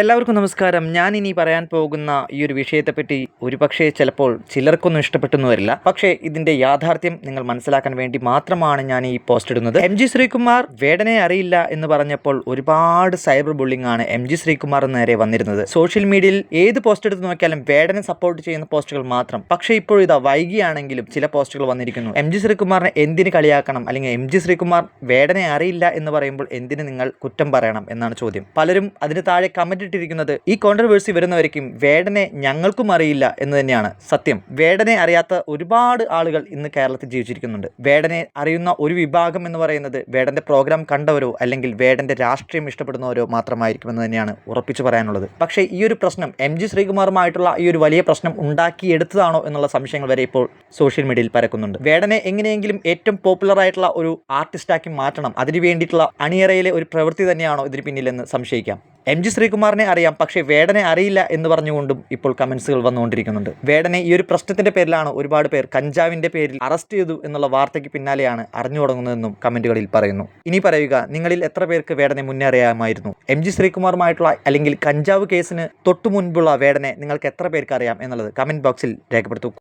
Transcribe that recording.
എല്ലാവർക്കും നമസ്കാരം. ഞാൻ ഇനി പറയാൻ പോകുന്ന ഈ ഒരു വിഷയത്തെപ്പറ്റി ഒരുപക്ഷേ ചിലപ്പോൾ ചിലർക്കൊന്നും ഇഷ്ടപ്പെട്ടെന്ന് വരില്ല. പക്ഷേ ഇതിന്റെ യാഥാർത്ഥ്യം നിങ്ങൾ മനസ്സിലാക്കാൻ വേണ്ടി മാത്രമാണ് ഞാൻ ഈ പോസ്റ്റ് ഇടുന്നത്. MG ശ്രീകുമാർ വേടനെ അറിയില്ല എന്ന് പറഞ്ഞപ്പോൾ ഒരുപാട് സൈബർ ബുള്ളിംഗ് ആണ് MG ശ്രീകുമാറിന് നേരെ വന്നിരുന്നത്. സോഷ്യൽ മീഡിയയിൽ ഏത് പോസ്റ്റ് എടുത്ത് നോക്കിയാലും വേടനെ സപ്പോർട്ട് ചെയ്യുന്ന പോസ്റ്റുകൾ മാത്രം. പക്ഷേ ഇപ്പോൾ ഇതാ വൈകിയാണെങ്കിലും ചില പോസ്റ്റുകൾ വന്നിരിക്കുന്നു. MG ശ്രീകുമാറിനെ എന്തിന് കളിയാക്കണം, അല്ലെങ്കിൽ MG ശ്രീകുമാർ വേടനെ അറിയില്ല എന്ന് പറയുമ്പോൾ എന്തിന് നിങ്ങൾ കുറ്റം പറയണം എന്നാണ് ചോദ്യം. പലരും അതിന് താഴെ കമന്റ് ഇട്ടിരിക്കുന്നത് ഈ കോൺട്രവേഴ്സി വരുന്നവരേക്കും വേടനെ ഞങ്ങൾക്കും അറിയില്ല എന്ന് തന്നെയാണ് സത്യം. വേടനെ അറിയാത്ത ഒരുപാട് ആളുകൾ ഇന്ന് കേരളത്തിൽ ജീവിച്ചിരിക്കുന്നുണ്ട്. വേടനെ അറിയുന്ന ഒരു വിഭാഗം എന്ന് പറയുന്നത് വേടന്റെ പ്രോഗ്രാം കണ്ടവരോ അല്ലെങ്കിൽ വേടന്റെ രാഷ്ട്രീയം ഇഷ്ടപ്പെടുന്നവരോ മാത്രമായിരിക്കുമെന്ന് തന്നെയാണ് ഉറപ്പിച്ചു പറയാനുള്ളത്. പക്ഷേ ഈ ഒരു പ്രശ്നം MG ശ്രീകുമാറുമായിട്ടുള്ള ഈ ഒരു വലിയ പ്രശ്നം ഉണ്ടാക്കിയെടുത്തതാണോ എന്നുള്ള സംശയങ്ങൾ വരെ ഇപ്പോൾ സോഷ്യൽ മീഡിയയിൽ പരക്കുന്നുണ്ട്. വേടനെ എങ്ങനെയെങ്കിലും ഏറ്റവും പോപ്പുലർ ആയിട്ടുള്ള ഒരു ആർട്ടിസ്റ്റാക്കി മാറ്റണം, അതിനു വേണ്ടിയിട്ടുള്ള അണിയറയിലെ ഒരു പ്രവൃത്തി തന്നെയാണോ ഇതിന് പിന്നിലെന്ന് സംശയിക്കാം. MG ശ്രീകുമാറിനെ അറിയാം, പക്ഷേ വേടനെ അറിയില്ല എന്ന് പറഞ്ഞുകൊണ്ടും ഇപ്പോൾ കമന്റ്സുകൾ വന്നുകൊണ്ടിരിക്കുന്നുണ്ട്. വേടനെ ഈ ഒരു പ്രശ്നത്തിന്റെ പേരിലാണ് ഒരുപാട് പേർ കഞ്ചാവിന്റെ പേരിൽ അറസ്റ്റ് ചെയ്തു എന്നുള്ള വാർത്തയ്ക്ക് പിന്നാലെയാണ് അറിഞ്ഞു തുടങ്ങുന്നതെന്നും കമന്റുകളിൽ പറയുന്നു. ഇനി പറയുക, നിങ്ങളിൽ എത്ര പേർക്ക് വേടനെ മുന്നേ അറിയാമായിരുന്നു? MG ശ്രീകുമാറുമായിട്ടുള്ള അല്ലെങ്കിൽ കഞ്ചാവ് കേസിന് തൊട്ടു മുൻപുള്ള വേടനെ നിങ്ങൾക്ക് എത്ര പേർക്ക് അറിയാം എന്നുള്ളത് കമന്റ് ബോക്സിൽ രേഖപ്പെടുത്തൂ.